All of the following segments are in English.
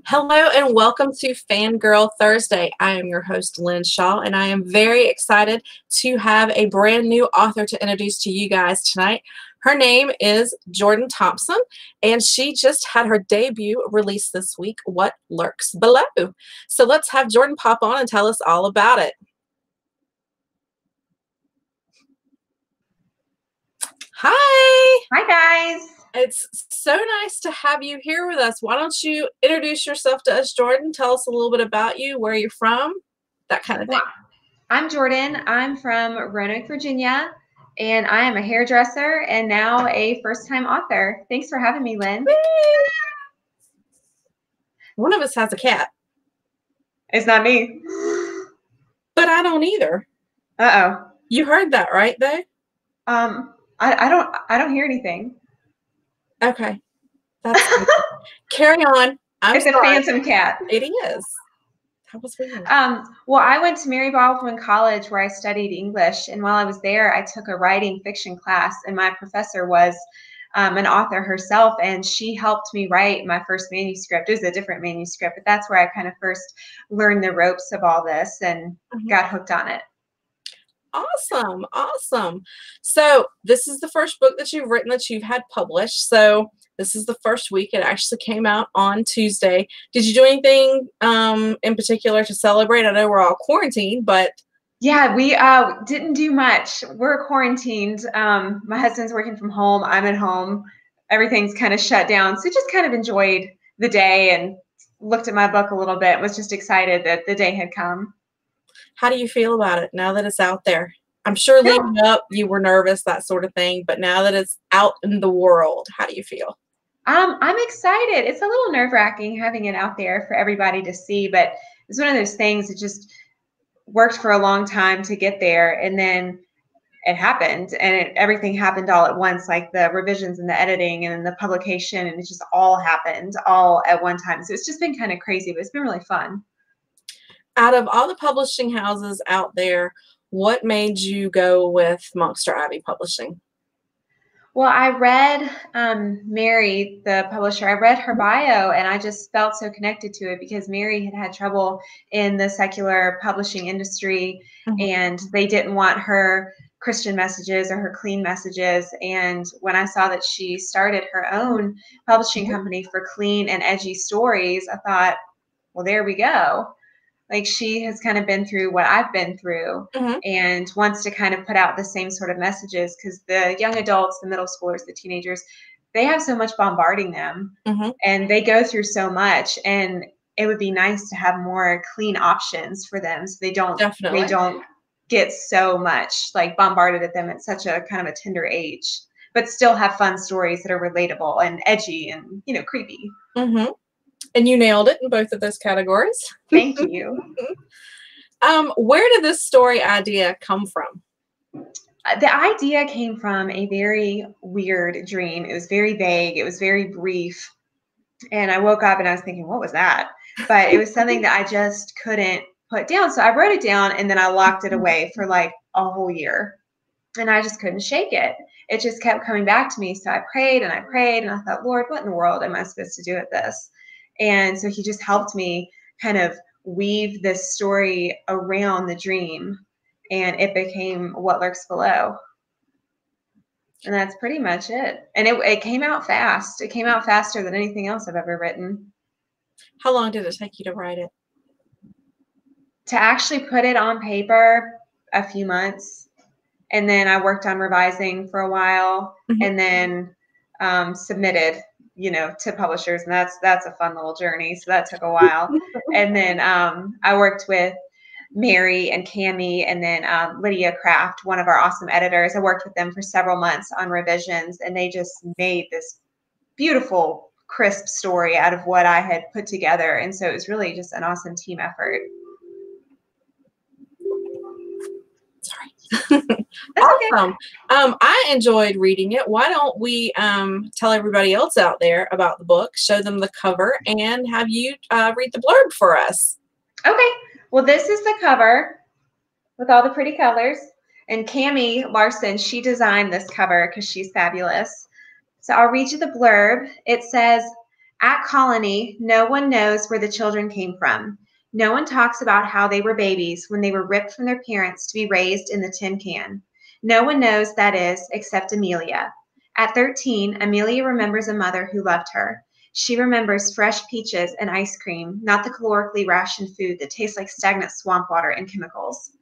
Hello and welcome to Fangirl Thursday. I am your host, Lynn Shaw, and I am very excited to have a brand new author to introduce to you guys tonight. Her name is Jordan Thompson, and she just had her debut released this week, What Lurks Below. So let's have Jordan pop on and tell us all about it. Hi! Hi, guys. It's so nice to have you here with us. Why don't you introduce yourself to us, Jordan? Tell us a little bit about you, where you're from, that kind of thing. Well, I'm Jordan. I'm from Roanoke, Virginia, and I am a hairdresser and now a first-time author. Thanks for having me, Lynn. One of us has a cat. It's not me. But I don't either. Uh-oh. You heard that, right, though? I don't hear anything. Okay. That's good. Carry on. It's a phantom cat. It is. That was weird. Well, I went to Mary Baldwin College where I studied English, and while I was there, I took a writing fiction class, and my professor was an author herself, and she helped me write my first manuscript. It was a different manuscript, but that's where I kind of first learned the ropes of all this and got hooked on it. Awesome. Awesome. So this is the first book that you've written that you've had published. So this is the first week. It actually came out on Tuesday. Did you do anything in particular to celebrate? I know we're all quarantined, but yeah, we didn't do much. We're quarantined. My husband's working from home. I'm at home. Everything's kind of shut down. So just kind of enjoyed the day and looked at my book a little bit. Was just excited that the day had come. How do you feel about it now that it's out there? I'm sure leading up you were nervous, that sort of thing, but now that it's out in the world, how do you feel? I'm excited. It's a little nerve-wracking having it out there for everybody to see, but it's one of those things that just worked for a long time to get there, and then it happened, and everything happened all at once, like the revisions and the editing and the publication, and it just all happened all at one time. So it's just been kind of crazy, but it's been really fun. Out of all the publishing houses out there, what made you go with Monster Abbey Publishing? Well, I read Mary, the publisher. I read her bio, and I just felt so connected to it because Mary had had trouble in the secular publishing industry, and they didn't want her Christian messages or her clean messages. And when I saw that she started her own publishing company for clean and edgy stories, I thought, well, there we go. Like, she has kind of been through what I've been through and wants to kind of put out the same sort of messages, because the young adults, the middle schoolers, the teenagers, they have so much bombarding them and they go through so much, and it would be nice to have more clean options for them so they don't get so much like bombarded at them at such a kind of a tender age, but still have fun stories that are relatable and edgy and, you know, creepy. And you nailed it in both of those categories. Thank you. Where did this story idea come from? The idea came from a very weird dream. It was very vague. It was very brief. And I woke up and I was thinking, what was that? But it was something that I just couldn't put down. So I wrote it down, and then I locked it away for like a whole year. And I just couldn't shake it. It just kept coming back to me. So I prayed and I prayed, and I thought, Lord, what in the world am I supposed to do with this? And so he just helped me kind of weave this story around the dream, and it became What Lurks Below. And that's pretty much it. And it came out fast. It came out faster than anything else I've ever written. How long did it take you to write it? To actually put it on paper, a few months. And then I worked on revising for a while, and then submitted, you know, to publishers, and that's a fun little journey. So that took a while. And then I worked with Mary and Cammie, and then Lydia Kraft, one of our awesome editors. I worked with them for several months on revisions, and they just made this beautiful, crisp story out of what I had put together. And so it was really just an awesome team effort. Sorry. Awesome. Okay. I enjoyed reading it. Why don't we tell everybody else out there about the book, show them the cover, and have you read the blurb for us? Okay. Well, this is the cover with all the pretty colors. And Cammie Larson, she designed this cover because she's fabulous. So I'll read you the blurb. It says, At Colony, no one knows where the children came from. No one talks about how they were babies when they were ripped from their parents to be raised in the tin can. No one knows, that is, except Amelia. At 13, Amelia remembers a mother who loved her. She remembers fresh peaches and ice cream, not the calorically rationed food that tastes like stagnant swamp water and chemicals.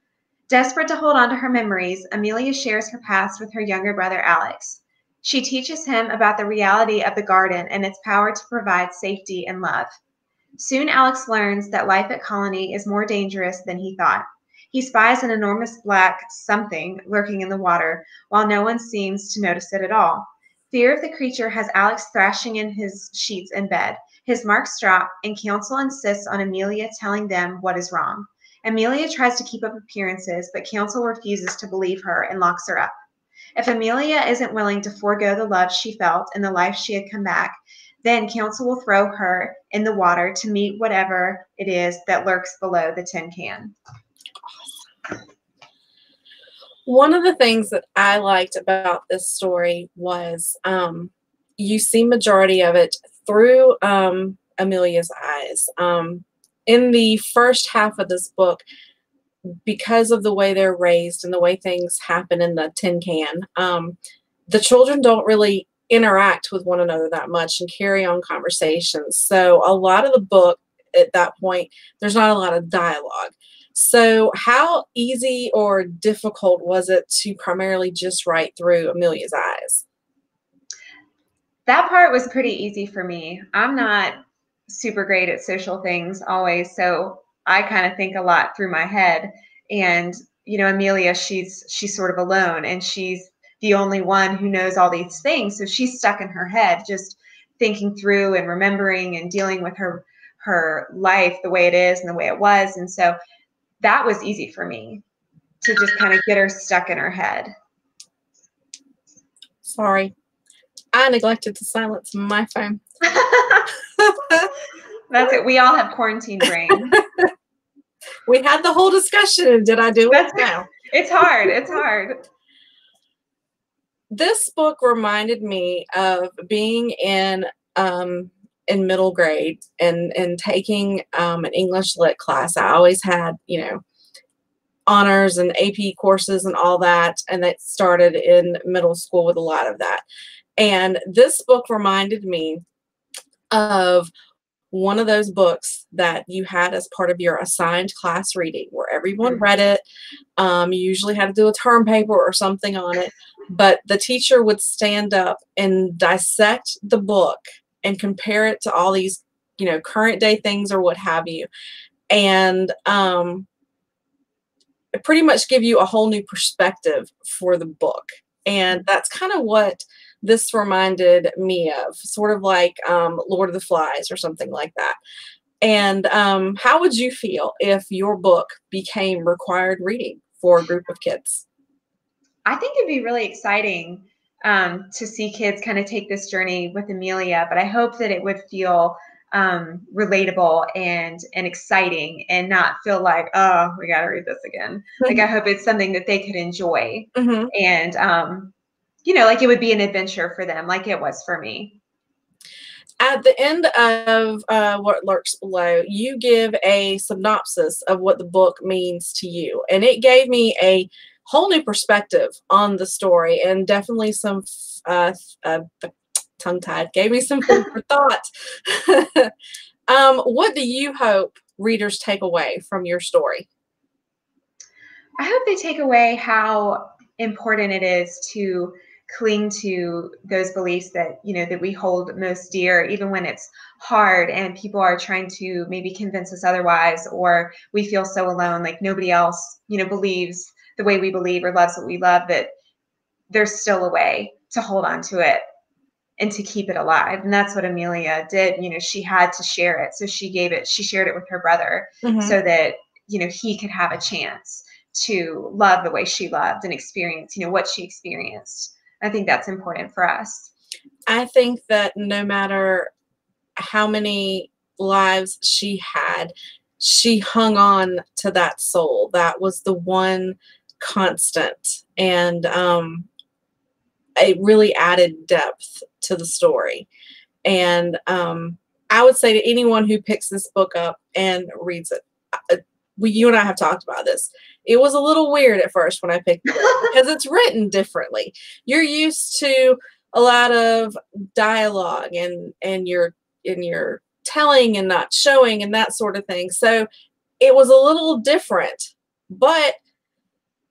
Desperate to hold on to her memories, Amelia shares her past with her younger brother, Alex. She teaches him about the reality of the garden and its power to provide safety and love. Soon Alex learns that life at Colony is more dangerous than he thought. He spies an enormous black something lurking in the water, while no one seems to notice it at all. Fear of the creature has Alex thrashing in his sheets in bed. His marks drop, and Council insists on Amelia telling them what is wrong. Amelia tries to keep up appearances, but Council refuses to believe her and locks her up. If Amelia isn't willing to forego the love she felt and the life she had come back, then Council will throw her in the water to meet whatever it is that lurks below the tin can. One of the things that I liked about this story was you see majority of it through Amelia's eyes. In the first half of this book, because of the way they're raised and the way things happen in the tin can, the children don't really interact with one another that much and carry on conversations. So a lot of the book at that point, there's not a lot of dialogue. So how easy or difficult was it to primarily just write through Amelia's eyes? That part was pretty easy for me. I'm not super great at social things always, so I kind of think a lot through my head. And you know, Amelia, she's sort of alone, and she's the only one who knows all these things. So she's stuck in her head, just thinking through and remembering and dealing with her life the way it is and the way it was. And so that was easy for me to just kind of get her stuck in her head. Sorry, I neglected to silence my phone. That's it. We all have quarantine brain. We had the whole discussion. Did I do it? No. It's hard. It's hard. This book reminded me of being in middle grade and taking an English lit class. I always had, you know, honors and AP courses and all that, and that started in middle school with a lot of that. And this book reminded me of one of those books that you had as part of your assigned class reading, where everyone read it. You usually had to do a term paper or something on it, but the teacher would stand up and dissect the book and compare it to all these, you know, current day things or what have you. And pretty much give you a whole new perspective for the book. And that's kind of what this reminded me of, sort of like Lord of the Flies or something like that. And how would you feel if your book became required reading for a group of kids? I think it'd be really exciting to see kids kind of take this journey with Amelia, but I hope that it would feel relatable and exciting, and not feel like, oh, we got to read this again. Like, I hope it's something that they could enjoy, and you know, like it would be an adventure for them, like it was for me. At the end of what Lurks Below, you give a synopsis of what the book means to you, and it gave me a whole new perspective on the story, and definitely some tongue-tied, gave me some food for thought. What do you hope readers take away from your story? I hope they take away how important it is to cling to those beliefs that, you know, that we hold most dear, even when it's hard and people are trying to maybe convince us otherwise, or we feel so alone, like nobody else, you know, believes the way we believe or loves what we love, that there's still a way to hold on to it and to keep it alive. And that's what Amelia did. You know, she had to share it. So she shared it with her brother, so that, you know, he could have a chance to love the way she loved and experience, you know, what she experienced. I think that's important for us. I think that no matter how many lives she had, she hung on to that soul. That was the one constant. And it really added depth to the story. And I would say to anyone who picks this book up and reads it, you and I have talked about this. It was a little weird at first when I picked it up because it's written differently. You're used to a lot of dialogue and you're telling and not showing and that sort of thing. So it was a little different, but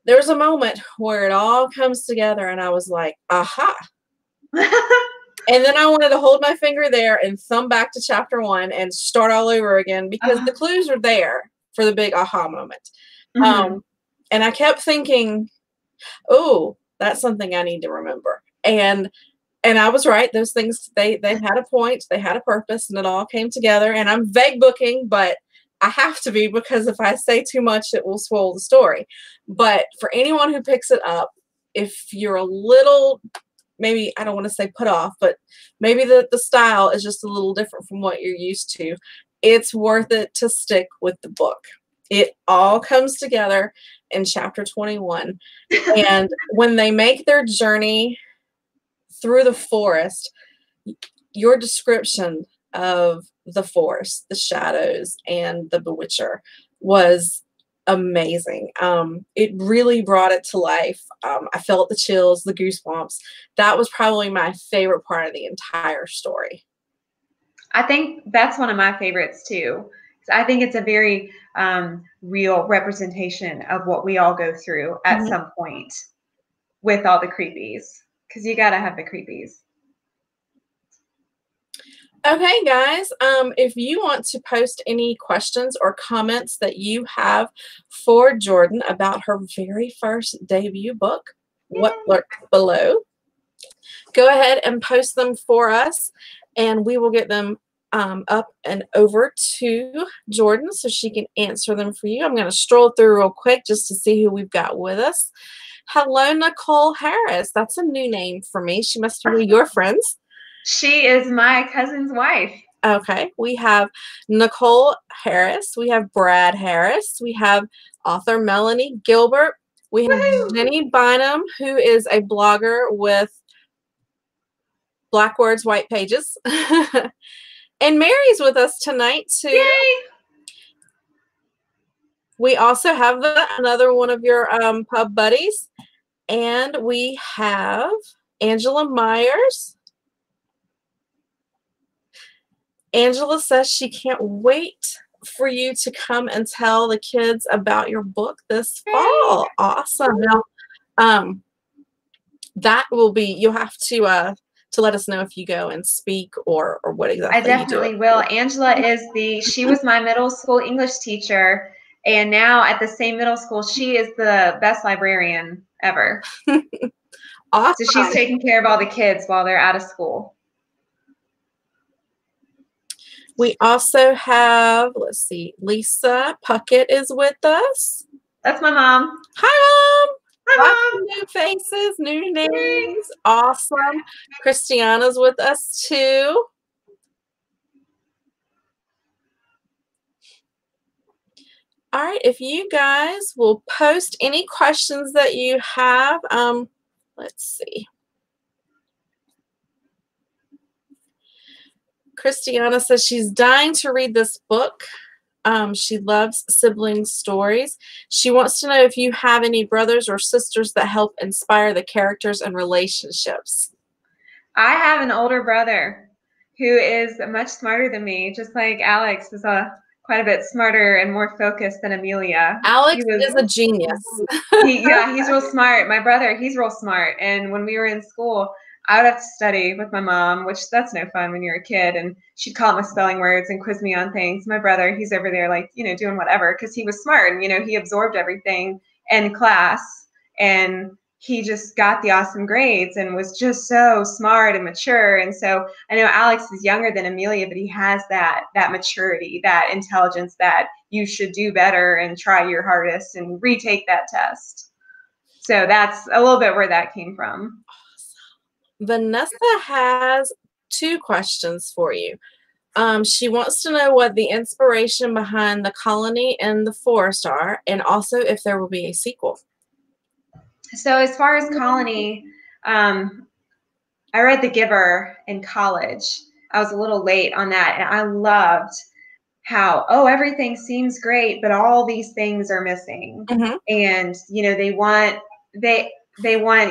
there's a moment where it all comes together and I was like, aha. And then I wanted to hold my finger there and thumb back to chapter 1 and start all over again because the clues are there for the big aha moment. And I kept thinking, oh, that's something I need to remember. And I was right. Those things, they had a point, they had a purpose, and it all came together. And I'm vague booking, but I have to be because if I say too much, it will spoil the story. But for anyone who picks it up, if you're a little, maybe, I don't want to say put off, but maybe the style is just a little different from what you're used to, it's worth it to stick with the book. It all comes together in chapter 21. And when they make their journey through the forest, your description of the forest, the shadows, and the bewitcher was amazing. It really brought it to life. I felt the chills, the goosebumps. That was probably my favorite part of the entire story. I think that's one of my favorites too. I think it's a very real representation of what we all go through at some point with all the creepies, because you got to have the creepies. Okay, guys, if you want to post any questions or comments that you have for Jordan about her very first debut book, What Lurks Below, go ahead and post them for us, and we will get them up and over to Jordan so she can answer them for you. I'm going to stroll through real quick just to see who we've got with us. Hello, Nicole Harris. That's a new name for me. She must be your friends. She is my cousin's wife. Okay, we have Nicole Harris. We have Brad Harris. We have author Melanie Gilbert. We have Jenny Bynum, who is a blogger with Black Words, White Pages. And Mary's with us tonight, too. Yay! We also have another one of your pub buddies. And we have Angela Myers. Angela says she can't wait for you to come and tell the kids about your book this fall. Awesome. Now, that will be, you'll have to let us know if you go and speak or what exactly I definitely will. Angela is she was my middle school English teacher, and now at the same middle school, she is the best librarian ever. Awesome. So she's taking care of all the kids while they're out of school. We also have, let's see, Lisa Puckett is with us. That's my mom. Hi, Mom. Hi, Mom. New faces, new names. Awesome. Christiana's with us, too. All right, if you guys will post any questions that you have, let's see. Christiana says she's dying to read this book. She loves sibling stories. She wants to know if you have any brothers or sisters that help inspire the characters and relationships. I have an older brother who is much smarter than me, just like Alex is quite a bit smarter and more focused than Amelia. Alex is a genius. Yeah, he's real smart. My brother, he's real smart. And when we were in school, I would have to study with my mom, which that's no fun when you're a kid. And she'd call my spelling words and quiz me on things. My brother, he's over there like, doing whatever because he was smart and, he absorbed everything in class and he just got the awesome grades and was just so smart and mature. And so I know Alex is younger than Amelia, but he has that maturity, that intelligence that you should do better and try your hardest and retake that test. So that's a little bit where that came from. Vanessa has 2 questions for you. She wants to know what the inspiration behind The Colony and the Forest are, and also if there will be a sequel. So as far as Colony, I read The Giver in college. I was a little late on that. And I loved how, oh, everything seems great, but all these things are missing. Mm-hmm. And, you know, they want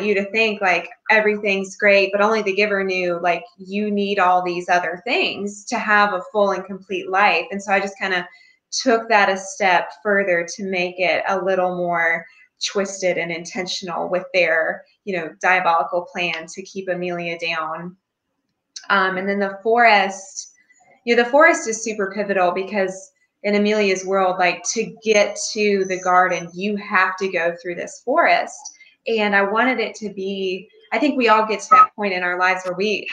you to think like everything's great, but only the giver knew like you need all these other things to have a full and complete life. And so I just kind of took that a step further to make it a little more twisted and intentional with their, you know, diabolical plan to keep Amelia down. And then the forest, you know, the forest is super pivotal because in Amelia's world, like to get to the garden, you have to go through this forest. And I wanted it to be, I think we all get to that point in our lives where we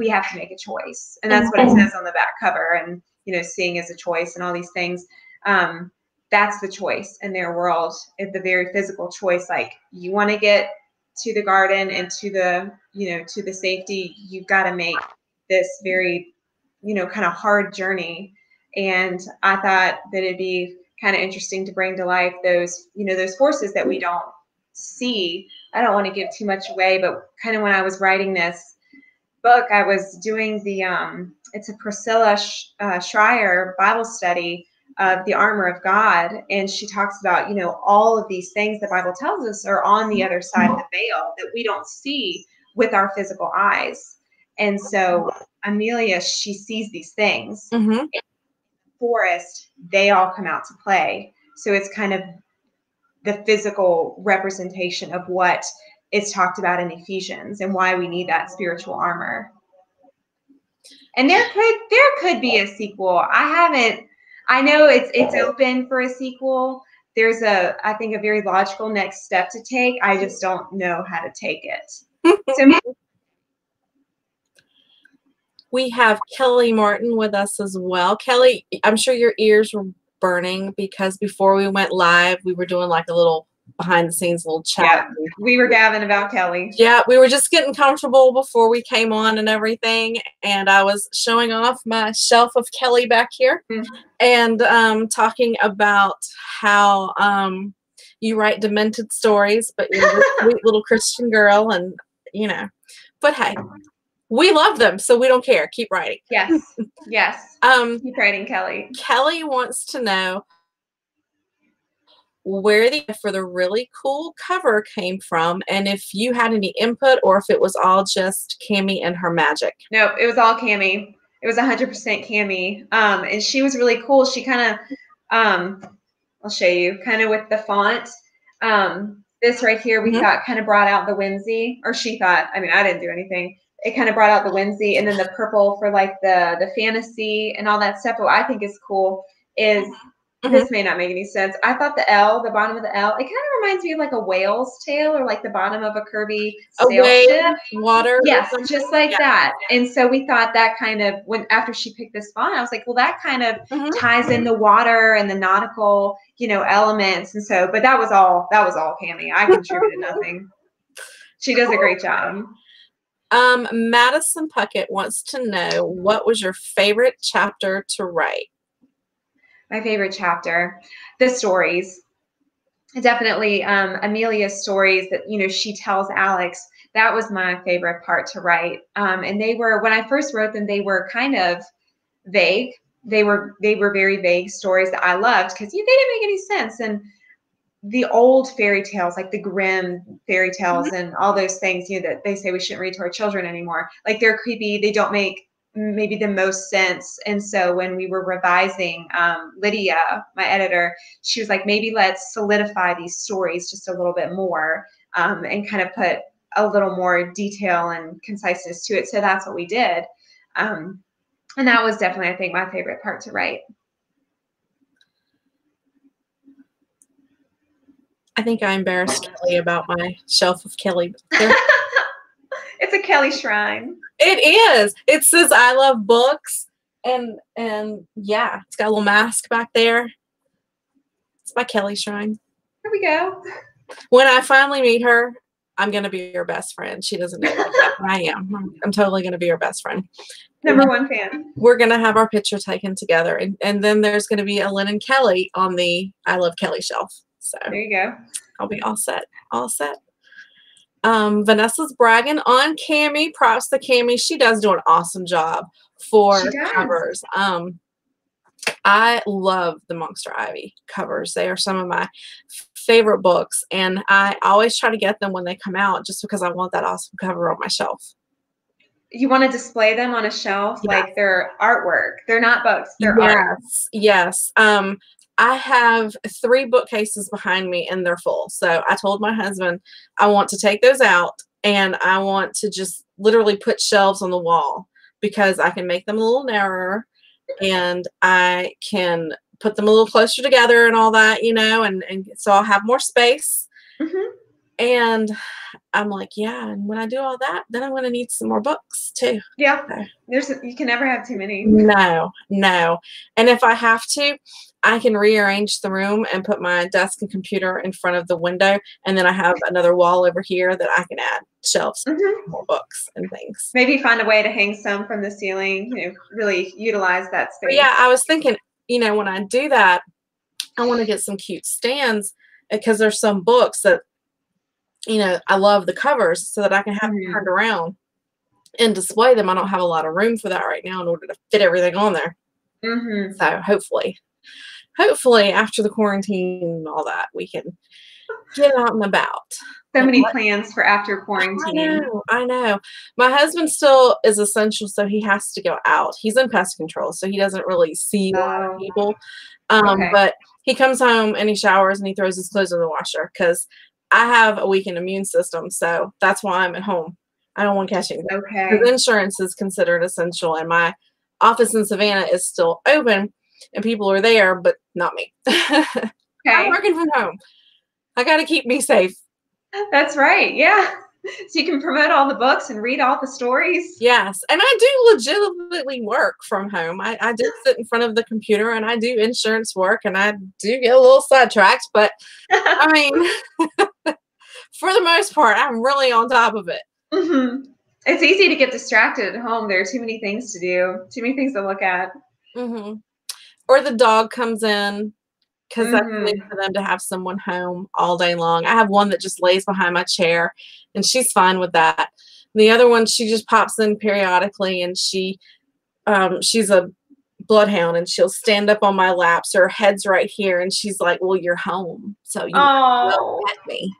have to make a choice. And that's what it says on the back cover. And, you know, seeing as a choice and all these things. That's the choice in their world. It's the very physical choice. Like you want to get to the garden and to the, you know, to the safety, you've got to make this very, you know, kind of hard journey. And I thought that it'd be kind of interesting to bring to life those, you know, those forces that we don't see. I don't want to give too much away, but kind of when I was writing this book, I was doing the, it's a Priscilla Schreier Bible study of the armor of God. And she talks about, you know, all of these things the Bible tells us are on the other side of the veil that we don't see with our physical eyes. And so Amelia, she sees these things. Mm-hmm. In the forest, they all come out to play. So it's kind of the physical representation of what is talked about in Ephesians and why we need that spiritual armor. And there could be a sequel. I know it's open for a sequel. There's I think a very logical next step to take. I just don't know how to take it. So we have Kelly Martin with us as well. Kelly, I'm sure your ears were burning because before we went live, we were doing like a little behind the scenes little chat. Yeah, we were gabbing about Kelly. Yeah, we were just getting comfortable before we came on and everything. And I was showing off my shelf of Kelly back here and talking about how you write demented stories, but you're a sweet little Christian girl. And, you know, but hey, we love them, so we don't care. Keep writing. Yes, yes. Keep writing, Kelly. Kelly wants to know where for the really cool cover came from, and if you had any input or if it was all just Cammie and her magic. Nope, it was all Cammie. It was 100% Cammie. And she was really cool. She kind of, I'll show you, kind of with the font. This right here, we thought kind of brought out the whimsy, or she thought, I mean, I didn't do anything. It kind of brought out the whimsy, and then the purple for like the fantasy and all that stuff. What I think is cool is, this may not make any sense. I thought the L, the bottom of the L, it kind of reminds me of like a whale's tail or like the bottom of a curvy sail ship. Water. Yes, just like that. And so we thought that kind of, after she picked this font, I was like, well, that kind of ties in the water and the nautical, you know, elements. And so, but that was all Cammie. I contributed nothing. She does a great job. Madison Puckett wants to know, what was your favorite chapter to write? My favorite chapter, the stories. Definitely Amelia's stories that, you know, she tells Alex. That was my favorite part to write. And they were, when I first wrote them, they were kind of vague. They were very vague stories that I loved because they didn't make any sense. And the old fairy tales, like the Grimm fairy tales and all those things, you know, that they say we shouldn't read to our children anymore. Like they're creepy. They don't make maybe the most sense. And so when we were revising, Lydia, my editor, she was like, maybe let's solidify these stories just a little bit more and kind of put a little more detail and conciseness to it. So that's what we did. And that was definitely, I think, my favorite part to write. I think I embarrassed Kelly about my shelf of Kelly. It's a Kelly shrine. It is. It says I love books, and yeah, it's got a little mask back there. It's my Kelly shrine. Here we go. When I finally meet her, I'm gonna be her best friend. She doesn't know that, but I am. I'm totally gonna be her best friend. Number one fan. We're gonna have our picture taken together, and then there's gonna be a Lynn and Kelly on the I Love Kelly shelf. So there you go. I'll be all set. All set. Vanessa's bragging on Cammie. Props to Cammie. She does do an awesome job for She does. covers. I love the Monster Ivy covers. They are some of my favorite books, and I always try to get them when they come out just because I want that awesome cover on my shelf. You want to display them on a shelf like they're artwork. They're not books. They're art. Yes. I have 3 bookcases behind me and they're full. So I told my husband I want to take those out and I want to just literally put shelves on the wall because I can make them a little narrower and I can put them a little closer together and all that, you know, and so I'll have more space. And I'm like, yeah, and when I do all that, then I'm going to need some more books too. Yeah. You can never have too many. No. And if I have to, I can rearrange the room and put my desk and computer in front of the window. And then I have another wall over here that I can add shelves, more books and things. Maybe find a way to hang some from the ceiling, you know, really utilize that space. But yeah, I was thinking, you know, when I do that, I want to get some cute stands because there's some books that, you know, I love the covers so that I can have them turned around and display them. I don't have a lot of room for that right now in order to fit everything on there. So hopefully after the quarantine and all that, we can get out and about. So many plans for after quarantine. I know. My husband still is essential, so he has to go out. He's in pest control, so he doesn't really see a lot of people. But he comes home and he showers and he throws his clothes in the washer because I have a weakened immune system, so that's why I'm at home. I don't want to catch anything. Because insurance is considered essential, and my office in Savannah is still open, and people are there, but not me. I'm working from home. I got to keep me safe. That's right. Yeah. So you can promote all the books and read all the stories. Yes. And I do legitimately work from home. I do sit in front of the computer and I do insurance work and I do get a little sidetracked, but I mean, for the most part, I'm really on top of it. It's easy to get distracted at home. There are too many things to do, too many things to look at. Or the dog comes in because that's nice for them to have someone home all day long. I have one that just lays behind my chair and she's fine with that. The other one, she just pops in periodically and she's a bloodhound and she'll stand up on my lap. So her head's right here and she's like, well, you're home. So you will pet me,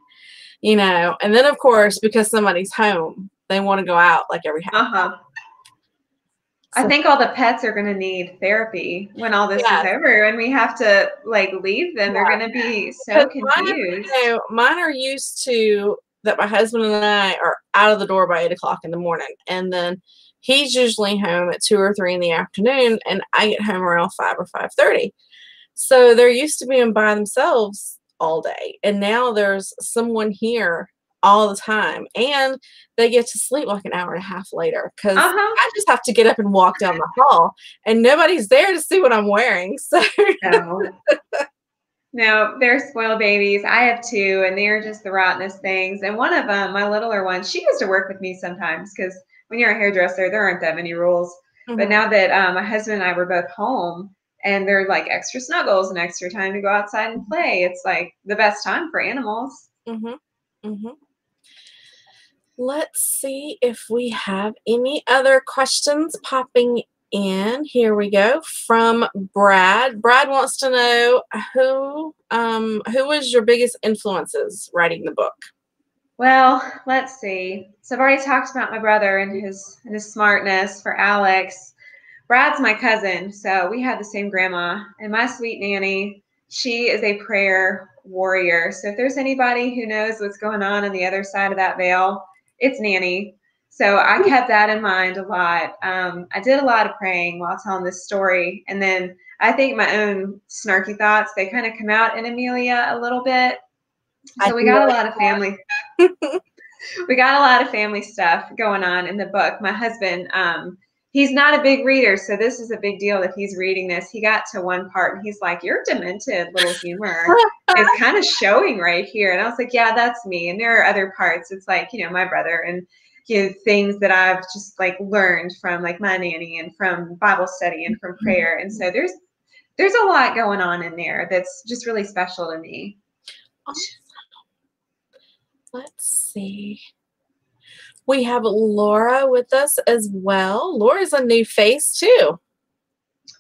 you know. And then of course, because somebody's home, they want to go out like every half. I think all the pets are going to need therapy when all this is over and we have to like leave them. They're going to be so confused. Mine are used to that my husband and I are out of the door by 8 o'clock in the morning. And then he's usually home at 2 or 3 in the afternoon and I get home around 5 or 5:30. So they're used to being by themselves all day. And now there's someone here all the time and they get to sleep like an hour and a half later because I just have to get up and walk down the hall and nobody's there to see what I'm wearing. So no, they're spoiled babies. I have 2 and they're just the rottenest things. And one of them, my littler one, she used to work with me sometimes because when you're a hairdresser, there aren't that many rules. But now that my husband and I were both home and they're like extra snuggles and extra time to go outside and play, it's like the best time for animals. Let's see if we have any other questions popping in. Here we go from Brad. Brad wants to know who was your biggest influences writing the book? Well, let's see. So I've already talked about my brother and his smartness. For Alex, Brad's my cousin, so we had the same grandma. And my sweet nanny, she is a prayer warrior. So if there's anybody who knows what's going on the other side of that veil, it's Nanny. So I kept that in mind a lot. I did a lot of praying while telling this story. And then I think my own snarky thoughts, they kind of come out in Amelia a little bit. So we got a lot of family. We got a lot of family stuff going on in the book. My husband, he's not a big reader, so this is a big deal that he's reading this. He got to one part and he's like, your demented little humor is kind of showing right here. And I was like, yeah, that's me. And there are other parts. It's like, you know, my brother and things that I've just like learned from like my nanny and from Bible study and from prayer. And so there's a lot going on in there that's just really special to me. Let's see. We have Laura with us as well. Laura's a new face too.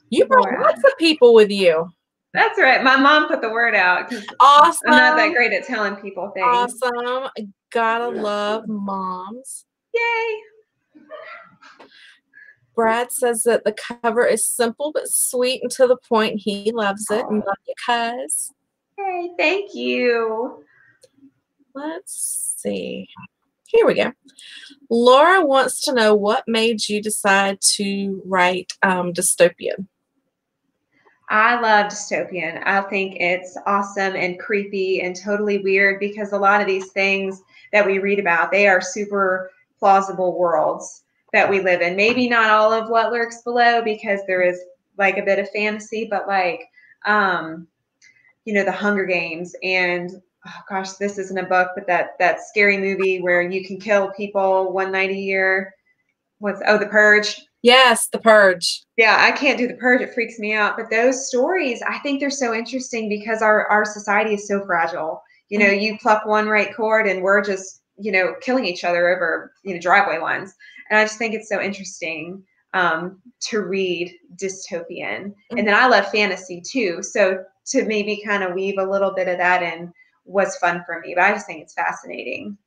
You brought Laura. lots of people with you. That's right. My mom put the word out because Awesome. I'm not that great at telling people things. Awesome. Gotta love moms. Yay. Brad says that the cover is simple but sweet and to the point. He loves it. And love you, cuz. Hey, thank you. Let's see. Here we go. Laura wants to know what made you decide to write dystopian. I love dystopian. I think it's awesome and creepy and totally weird because a lot of these things that we read about, they are super plausible worlds that we live in. Maybe not all of what lurks below because there is like a bit of fantasy, but like, the Hunger Games and oh gosh, this isn't a book, but that scary movie where you can kill people one night a year. The Purge. Yes, The Purge. Yeah, I can't do The Purge. It freaks me out. But those stories, I think they're so interesting because our society is so fragile. You pluck one right chord and we're just, killing each other over, driveway lines. And I just think it's so interesting to read dystopian. And then I love fantasy too. So to maybe kind of weave a little bit of that in was fun for me. But I just think it's fascinating.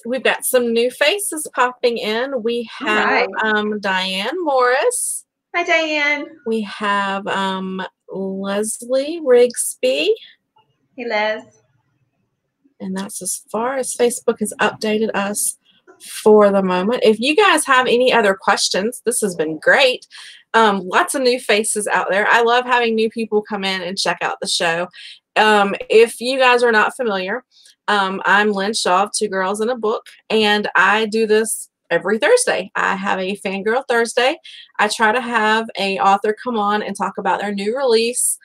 We've got some new faces popping in. We have Diane Morris. Hi, Diane. We have Leslie Rigsby. Hey, Les. And that's as far as Facebook has updated us for the moment. If you guys have any other questions, this has been great. Lots of new faces out there. I love having new people come in and check out the show. If you guys are not familiar, I'm Lynn Shaw of Two Girls in a Book, and I do this every Thursday. I have a Fangirl Thursday. I try to have an author come on and talk about their new release,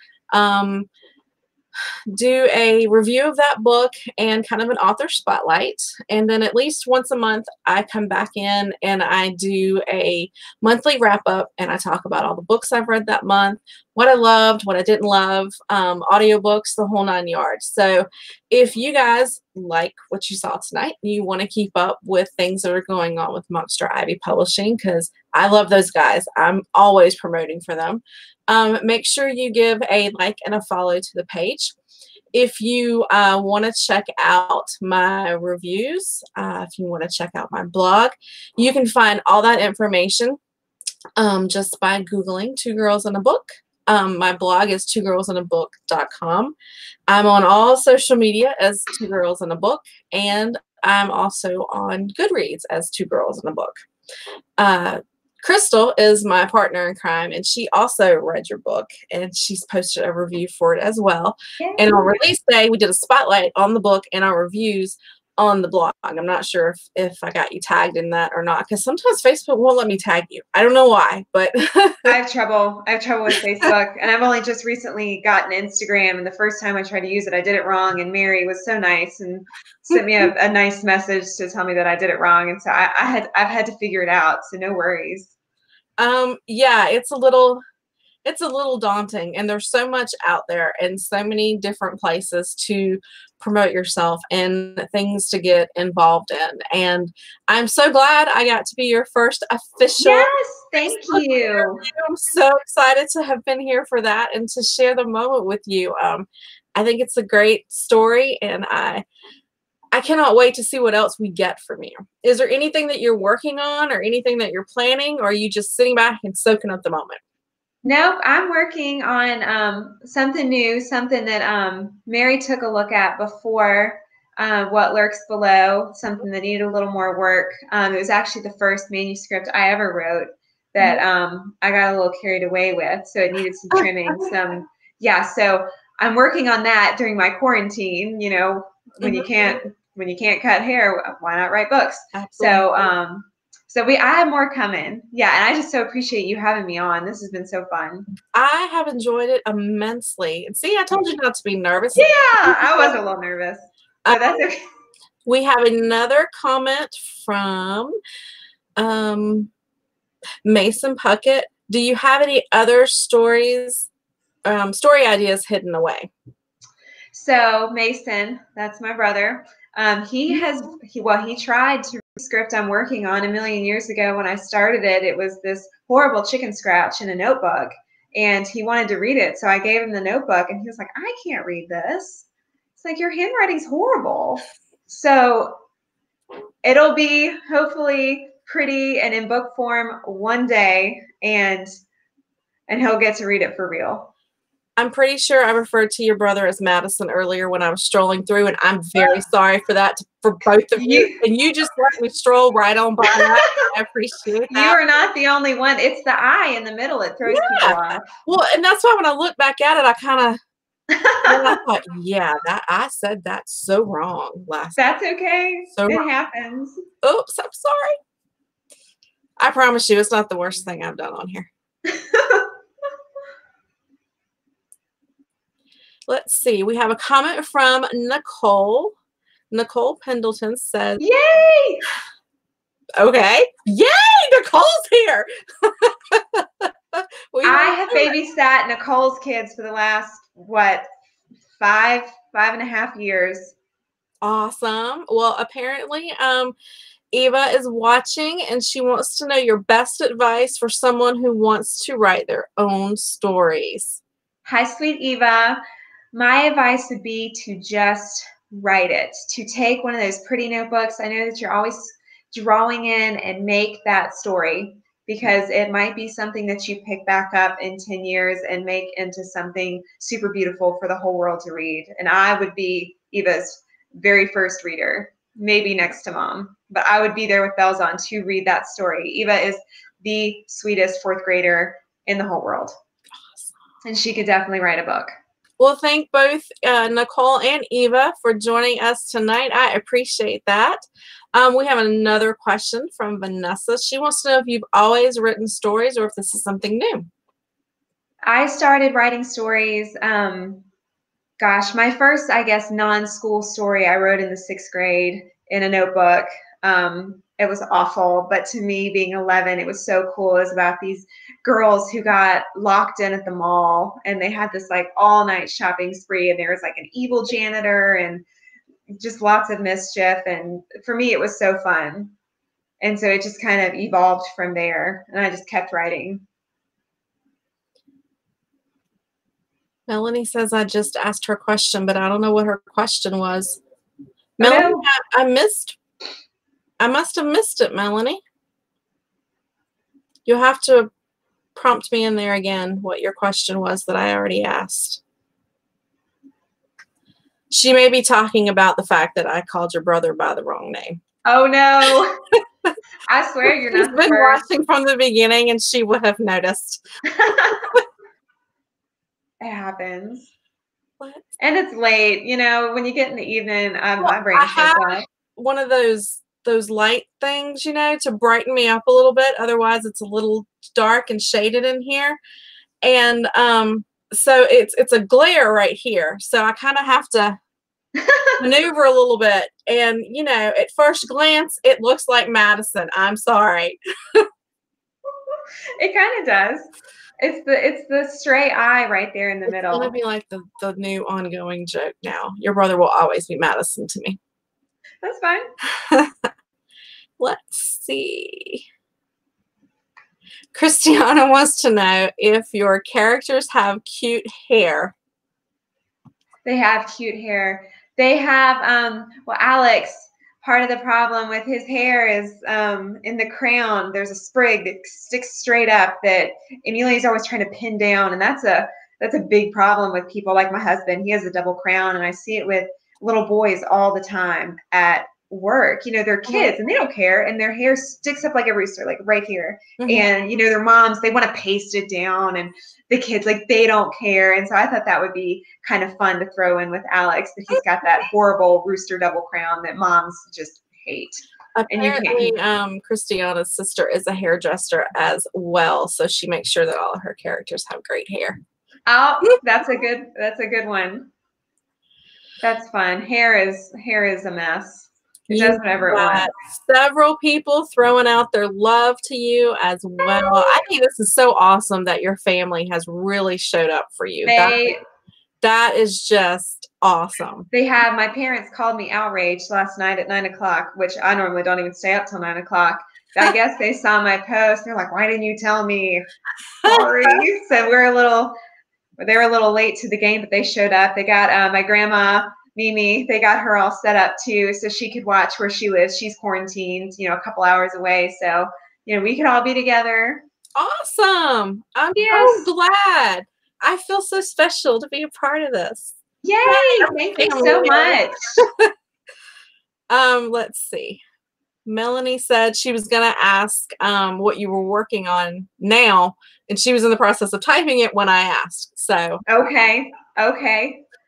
do a review of that book and kind of an author spotlight. And then at least once a month, I come back in and I do a monthly wrap up and I talk about all the books I've read that month, what I loved, what I didn't love, audiobooks, the whole 9 yards. So if you guys like what you saw tonight, you want to keep up with things that are going on with Monster Ivy Publishing, because I love those guys. I'm always promoting for them. Make sure you give a like and a follow to the page. If you want to check out my reviews, if you want to check out my blog, you can find all that information just by Googling Two Girls in a Book. My blog is twogirlsinabook.com. I'm on all social media as Two Girls in a Book, and I'm also on Goodreads as Two Girls in a Book. Crystal is my partner in crime, and she also read your book, and she's posted a review for it as well. Yay. And on release day, we did a spotlight on the book and our reviews on the blog. I'm not sure if I got you tagged in that or not, because sometimes Facebook won't let me tag you. I don't know why, but I have trouble with Facebook, and I've only just recently gotten Instagram, and the first time I tried to use it, I did it wrong, and Mary was so nice and sent me a nice message to tell me that I did it wrong, and so I've had to figure it out, so no worries. Yeah, it's a little daunting, and there's so much out there and so many different places to promote yourself and things to get involved in. And I'm so glad I got to be your first official. Yes, thank you. I'm so excited to have been here for that and to share the moment with you. I think it's a great story, and I cannot wait to see what else we get from you. Is there anything that you're working on or anything that you're planning, or are you just sitting back and soaking up the moment? Nope, I'm working on something new, something that Mary took a look at before what lurks below, something that needed a little more work. It was actually the first manuscript I ever wrote that I got a little carried away with, so it needed some trimming. So I'm working on that during my quarantine. When you can't cut hair, why not write books? Absolutely. So I have more coming. Yeah, and I just so appreciate you having me on. This has been so fun. I have enjoyed it immensely. And see, I told you not to be nervous. Yeah, I was a little nervous. But that's okay. We have another comment from Mason Puckett. Do you have any other story ideas hidden away? So Mason, that's my brother. He tried to read the script I'm working on a million years ago. When I started it, it was this horrible chicken scratch in a notebook, and he wanted to read it. So I gave him the notebook, and he was like, I can't read this. It's like, your handwriting's horrible. So it'll be hopefully pretty and in book form one day, and he'll get to read it for real. I'm pretty sure I referred to your brother as Madison earlier when I was strolling through, and I'm very sorry for that for both of you. And you just let me stroll right on by that. I appreciate that. You are not the only one. It's the I in the middle. It throws people off. Well, and that's why when I look back at it, I kind of I thought, yeah, that I said that so wrong last. That's okay. So it happens. Oops, I'm sorry. I promise you, it's not the worst thing I've done on here. Let's see. We have a comment from Nicole. Nicole Pendleton says, "Yay! Okay, yay! Nicole's here." I have babysat Nicole's kids for the last five and a half years. Awesome. Well, apparently, Eva is watching, and she wants to know your best advice for someone who wants to write their own stories. Hi, sweet Eva. My advice would be to just write it, to take one of those pretty notebooks. I know that you're always drawing in and make that story, because it might be something that you pick back up in 10 years and make into something super beautiful for the whole world to read. And I would be Eva's very first reader, maybe next to Mom, but I would be there with bells on to read that story. Eva is the sweetest fourth grader in the whole world. Awesome. And she could definitely write a book. Well, thank both Nicole and Eva for joining us tonight. I appreciate that. We have another question from Vanessa. She wants to know if you've always written stories or if this is something new. I started writing stories, gosh, my first, I guess, non-school story I wrote in the 6th grade in a notebook. It was awful, but to me, being 11, it was so cool. It was about these girls who got locked in at the mall, and they had this like all-night shopping spree, and there was like an evil janitor and just lots of mischief. And for me, it was so fun. And so it just kind of evolved from there, and I just kept writing. Melanie says I just asked her question, but I don't know what her question was. Oh, Melanie, no. I must have missed it, Melanie. You'll have to prompt me in there again what your question was that I already asked. She may be talking about the fact that I called your brother by the wrong name. Oh, no. I swear you're not the first. She's been watching from the beginning, and she would have noticed. It happens. What? And it's late. You know, when you get in the evening, my brain shuts off. One of those light things, you know, to brighten me up a little bit. Otherwise, it's a little dark and shaded in here. And so it's a glare right here. So I kind of have to maneuver a little bit. And, you know, at first glance, it looks like Madison. I'm sorry. It kind of does. It's the stray eye right there in the middle. It's going to be like the new ongoing joke now. Your brother will always be Madison to me. That's fine. Let's see. Christiana wants to know if your characters have cute hair. They have cute hair. They have, well, Alex, part of the problem with his hair is in the crown, there's a sprig that sticks straight up that Emilia's always trying to pin down. And that's a big problem with people like my husband. He has a double crown, and I see it with little boys all the time at work. You know, they're kids and they don't care, and their hair sticks up like a rooster, like right here. And you know, their moms, they want to paste it down, and the kids, like, they don't care. And so I thought that would be kind of fun to throw in with Alex, that he's got that horrible rooster double crown that moms just hate. Apparently, Christiana's sister is a hairdresser as well, so she makes sure that all of her characters have great hair. Oh, that's a good one. That's fun. Hair is a mess. It does whatever it wants. Several people throwing out their love to you as well. I think this is so awesome that your family has really showed up for you. That is just awesome. My parents called me outraged last night at 9 o'clock, which I normally don't even stay up till 9 o'clock. I guess they saw my post. They're like, why didn't you tell me? Sorry. So they were a little late to the game, but they showed up. They got my grandma, Mimi, they got her all set up too, so she could watch where she lives. She's quarantined, a couple hours away. So, we could all be together. Awesome. I'm so glad. I feel so special to be a part of this. Yay! Thank you so much. Let's see. Melanie said she was going to ask what you were working on now, and she was in the process of typing it when I asked. So okay.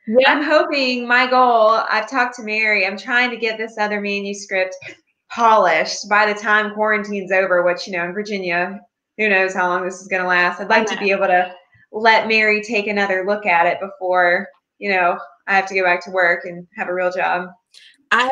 Yeah. I'm hoping, my goal, I've talked to Mary, I'm trying to get this other manuscript polished by the time quarantine's over, which, in Virginia, who knows how long this is going to last. I'd like to be able to let Mary take another look at it before, I have to go back to work and have a real job.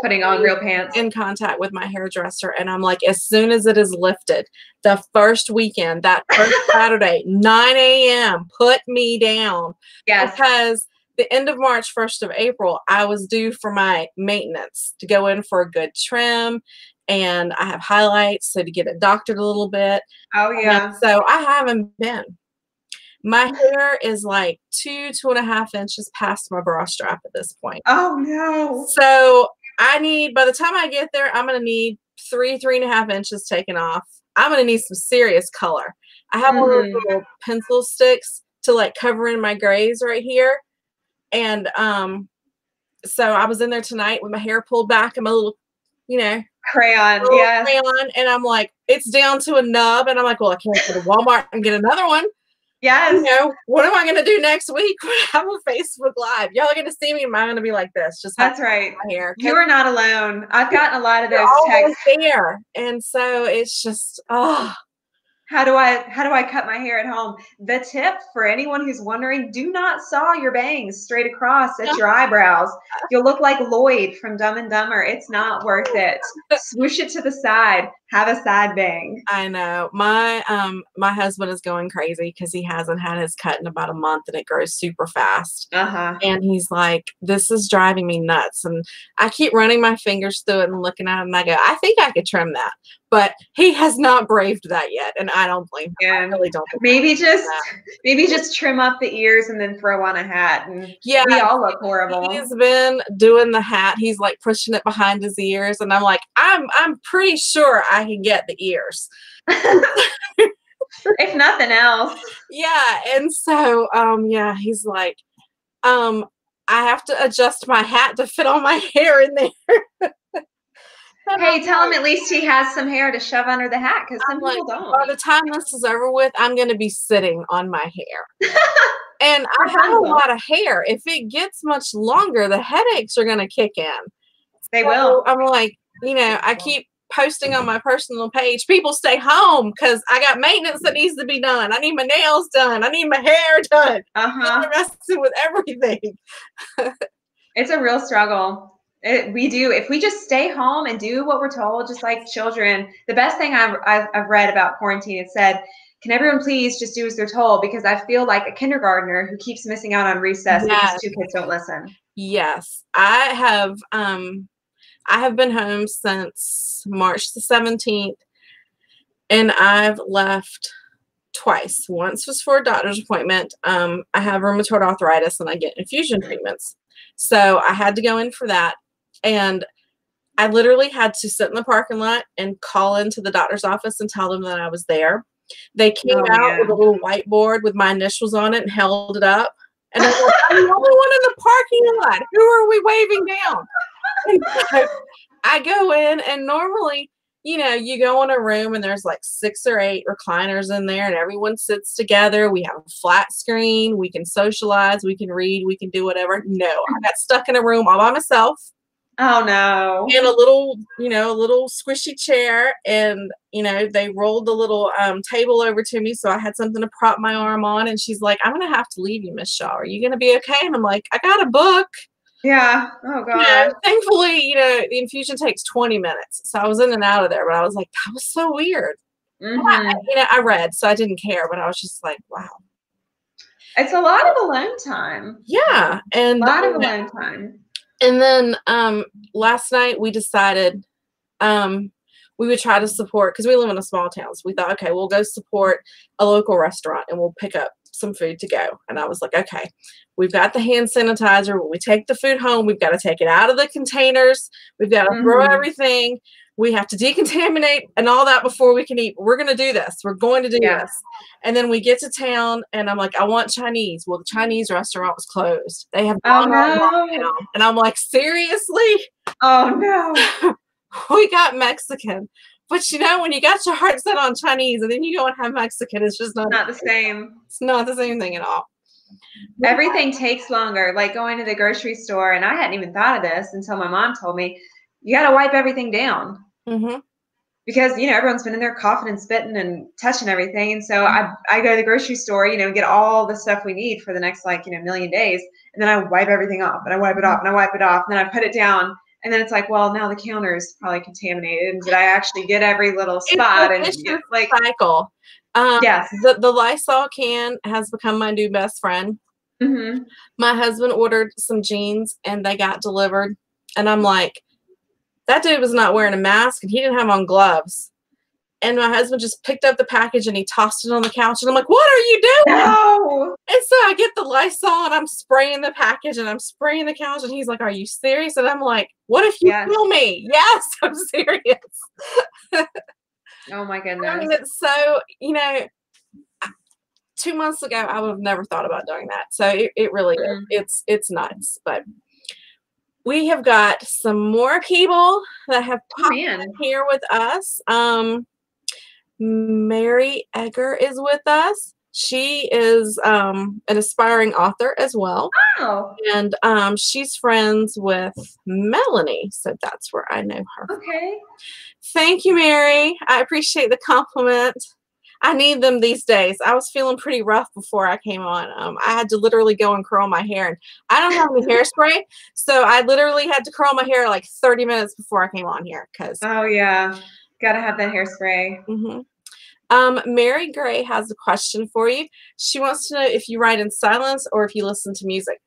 Putting on real pants. In contact with my hairdresser, and I'm like, as soon as it is lifted, the first weekend, that first Saturday, 9 a.m., put me down. Yes. Because the end of March, 1st of April, I was due for my maintenance to go in for a good trim, and I have highlights, so to get it doctored a little bit. Oh, yeah. So I haven't been. My hair is like 2.5 inches past my bra strap at this point. Oh, no. So I need, by the time I get there, I'm going to need 3.5 inches taken off. I'm going to need some serious color. I have all those little pencil sticks to like cover in my grays right here. And so I was in there tonight with my hair pulled back and my little, crayon. Yeah. Crayon. And I'm like, it's down to a nub. And I'm like, well, I can't go to Walmart and get another one. Yes. What am I going to do next week when I have a Facebook Live? Y'all are going to see me. Am I going to be like this? Just that's right. My hair. You are not alone. I've gotten a lot of those texts there, and so it's just How do I cut my hair at home? The tip for anyone who's wondering: do not saw your bangs straight across at your eyebrows. You'll look like Lloyd from Dumb and Dumber. It's not worth it. Swoosh it to the side. Have a side bang. I know. My husband is going crazy because he hasn't had his cut in about a month, and it grows super fast. And he's like, this is driving me nuts. And I keep running my fingers through it and looking at it, and I go, I think I could trim that. But he has not braved that yet, and I don't blame him. I really don't. Maybe just trim up the ears and then throw on a hat. And we all look horrible. He's been doing the hat. He's like pushing it behind his ears, and I'm like, I'm pretty sure I can get the ears. If nothing else. Yeah, and so he's like, I have to adjust my hat to fit all my hair in there. Hey, tell him at least he has some hair to shove under the hat, because some people don't. By the time this is over with, I'm going to be sitting on my hair. And I have a lot of hair. If it gets much longer, the headaches are going to kick in. They will. I'm like, I keep posting on my personal page, people stay home because I got maintenance that needs to be done. I need my nails done. I need my hair done. I'm messing with everything. It's a real struggle. We do. If we just stay home and do what we're told, just like children, the best thing I've read about quarantine, it said, can everyone please just do as they're told? Because I feel like a kindergartner who keeps missing out on recess because two kids don't listen. Yes. I have been home since March the 17th, and I've left twice. Once was for a doctor's appointment. I have rheumatoid arthritis, and I get infusion treatments. So I had to go in for that. And I literally had to sit in the parking lot and call into the doctor's office and tell them that I was there. They came out with a little whiteboard with my initials on it and held it up. And I was like, I'm the only one in the parking lot. Who are we waving down? And so I go in, and normally, you go in a room and there's like 6 or 8 recliners in there, and everyone sits together. We have a flat screen. We can socialize. We can read. We can do whatever. No, I got stuck in a room all by myself. Oh no. And a little squishy chair, and they rolled the little table over to me, so I had something to prop my arm on. And she's like, I'm gonna have to leave you, Miss Shaw. Are you gonna be okay? And I'm like, I got a book. Yeah. Oh god. Thankfully, the infusion takes 20 minutes, so I was in and out of there. But I was like, that was so weird. I read, so I didn't care, but I was just like, wow. It's a lot of alone time. Yeah. A lot of alone time. And then last night we decided we would try to support, because we live in a small town. So we thought, okay, we'll go support a local restaurant and we'll pick up some food to go. And I was like, okay, we've got the hand sanitizer. When we take the food home, we've got to take it out of the containers. We've got to throw everything. We have to decontaminate and all that before we can eat. We're going to do this. We're going to do this. And then we get to town and I'm like, I want Chinese. Well, the Chinese restaurant was closed. They have gone on lockdown. And I'm like, seriously? Oh, no. We got Mexican. But you know, when you got your heart set on Chinese and then you go and have Mexican, it's just not the same. It's not the same thing at all. Everything takes longer. Like going to the grocery store, and I hadn't even thought of this until my mom told me, you got to wipe everything down. Because, you know, everyone's been in there coughing and spitting and touching everything. And so I go to the grocery store, you know, get all the stuff we need for the next, like, you know, million days. And then I wipe everything off and I wipe it off and I wipe it off. And then I put it down. And then it's like, well, now the counter is probably contaminated. And did I actually get every little spot? It's like cycle. Yes. The Lysol can has become my new best friend. My husband ordered some jeans and they got delivered. And I'm like, that dude was not wearing a mask and he didn't have on gloves. And my husband just picked up the package and he tossed it on the couch. And I'm like, what are you doing? No. And so I get the Lysol and I'm spraying the package and I'm spraying the couch. And he's like, are you serious? And I'm like, what if you kill me? Yes, I'm serious. Oh, my goodness. I mean, it's so, you know, 2 months ago, I would have never thought about doing that. So it really is. It's nuts. But we have got some more people that have popped in here with us. Mary Egger is with us. She is an aspiring author as well. Oh. And she's friends with Melanie. So that's where I know her. Okay. Thank you, Mary. I appreciate the compliment. I need them these days. I was feeling pretty rough before I came on. I had to literally go and curl my hair. And I don't have any hairspray, so I literally had to curl my hair like 30 minutes before I came on here. Oh, yeah. Got to have that hairspray. Mary Gray has a question for you. She wants to know if you write in silence or if you listen to music.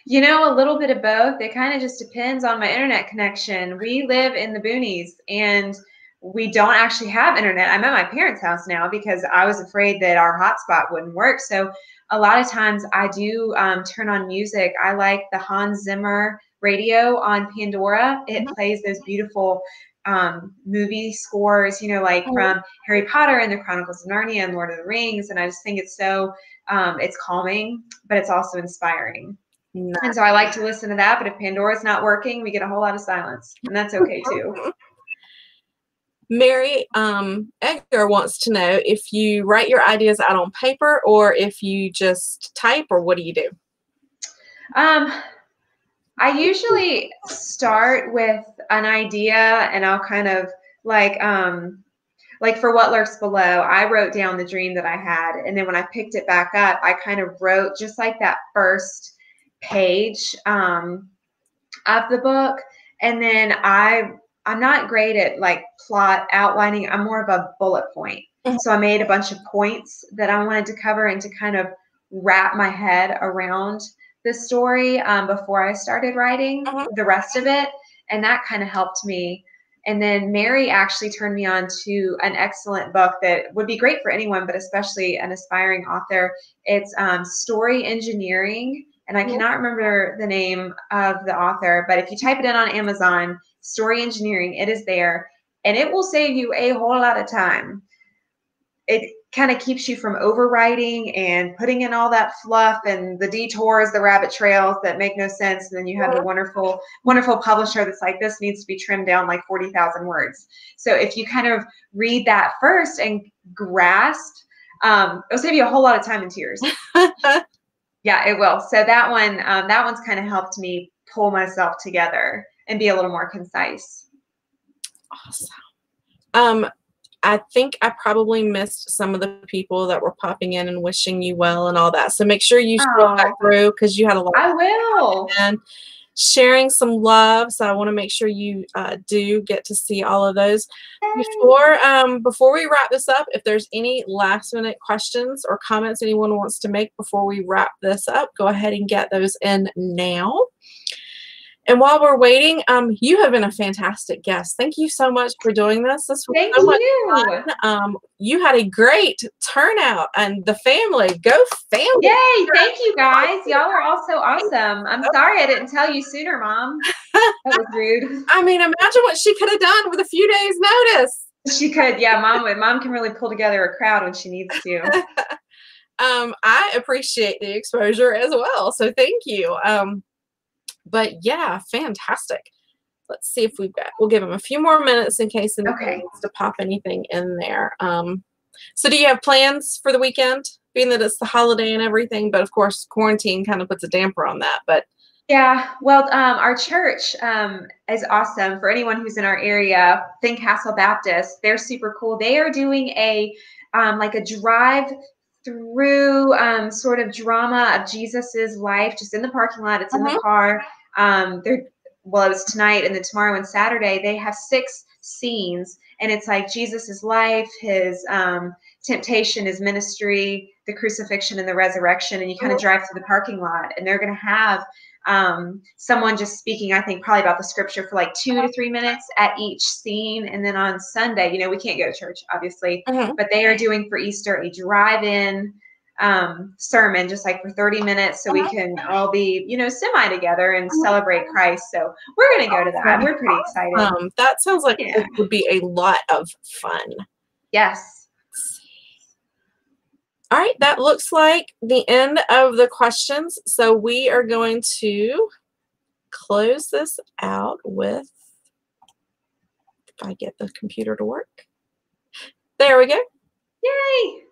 You know, a little bit of both. It kind of just depends on my internet connection. We live in the boonies, and we don't actually have internet. I'm at my parents' house now because I was afraid that our hotspot wouldn't work. So a lot of times I do turn on music. I like the Hans Zimmer radio on Pandora. It plays those beautiful movie scores, you know, like from Harry Potter and the Chronicles of Narnia and Lord of the Rings. And I just think it's so, it's calming, but it's also inspiring. And so I like to listen to that. But if Pandora's not working, we get a whole lot of silence. And that's okay too. Mary Edgar wants to know if you write your ideas out on paper or if you just type, or what do you do? I usually start with an idea and I'll kind of like for What Lurks Below, I wrote down the dream that I had. And then when I picked it back up, I kind of wrote just like that first page of the book. And then I'm not great at like plot outlining. I'm more of a bullet point. So I made a bunch of points that I wanted to cover and to kind of wrap my head around the story before I started writing the rest of it. And that kind of helped me. And then Mary actually turned me on to an excellent book that would be great for anyone, but especially an aspiring author. It's Story Engineering. And I cannot remember the name of the author, but if you type it in on Amazon, Story Engineering, it is there, and it will save you a whole lot of time. It kind of keeps you from overwriting and putting in all that fluff and the detours, the rabbit trails that make no sense. And then you have the wonderful, wonderful publisher that's like, this needs to be trimmed down like 40,000 words. So if you kind of read that first and grasp, it'll save you a whole lot of time and tears. Yeah, it will. So that one's kind of helped me pull myself together and be a little more concise. Awesome. I think I probably missed some of the people that were popping in and wishing you well and all that. So make sure you scroll back through because you had a lot. I will. And sharing some love. So I want to make sure you do get to see all of those. Yay. Before we wrap this up, if there's any last minute questions or comments anyone wants to make before we wrap this up, go ahead and get those in now. And while we're waiting, you have been a fantastic guest. Thank you so much for doing this. This was Thank so much you. fun. You had a great turnout, and the family, go family. Yay. Thank you, guys. Y'all are all so awesome. I'm sorry I didn't tell you sooner, Mom. That was rude. I mean, imagine what she could have done with a few days' notice. She could. Yeah, Mom can really pull together a crowd when she needs to. I appreciate the exposure as well, so thank you. But yeah, fantastic. Let's see if we'll give them a few more minutes in case anybody wants to pop anything in there. So do you have plans for the weekend, being that it's the holiday and everything, but of course quarantine kind of puts a damper on that, but yeah, well, our church is awesome. For anyone who's in our area, Think Castle Baptist, they're super cool. They are doing a like a drive through sort of drama of Jesus's life, just in the parking lot. It's in the car. It was tonight, and then tomorrow and Saturday they have 6 scenes, and it's like Jesus's life, his temptation, his ministry, the crucifixion, and the resurrection. And you kind of drive through the parking lot, and they're going to have someone just speaking, I think probably about the scripture for like 2 to 3 minutes at each scene. And then on Sunday, you know, we can't go to church obviously, but they are doing for Easter a drive-in sermon, just like for 30 minutes, so we can all be, you know, semi together and celebrate Christ. So we're going to go to that. We're pretty excited. That sounds like it would be a lot of fun. Yes. All right, that looks like the end of the questions. So we are going to close this out with, if I get the computer to work. There we go. Yay.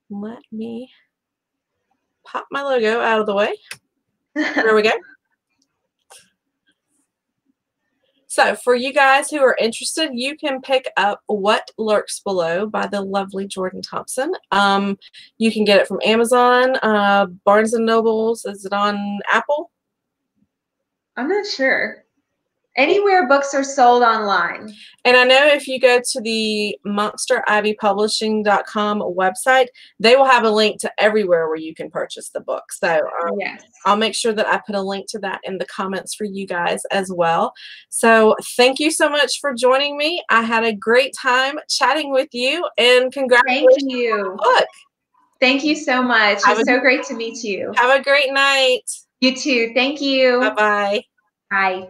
Let me pop my logo out of the way. There we go. So for you guys who are interested, you can pick up What Lurks Below by the lovely Jordan Thompson. You can get it from Amazon, Barnes & Nobles. Is it on Apple? I'm not sure. Anywhere books are sold online. And I know if you go to the monsterabbeypublishing.com website, they will have a link to everywhere where you can purchase the book. So yes. I'll make sure that I put a link to that in the comments for you guys as well. So thank you so much for joining me. I had a great time chatting with you, and congratulations. Thank you. On the book. Thank you so much. It was so great to meet you. Have a great night. You too. Thank you. Bye-bye. Bye.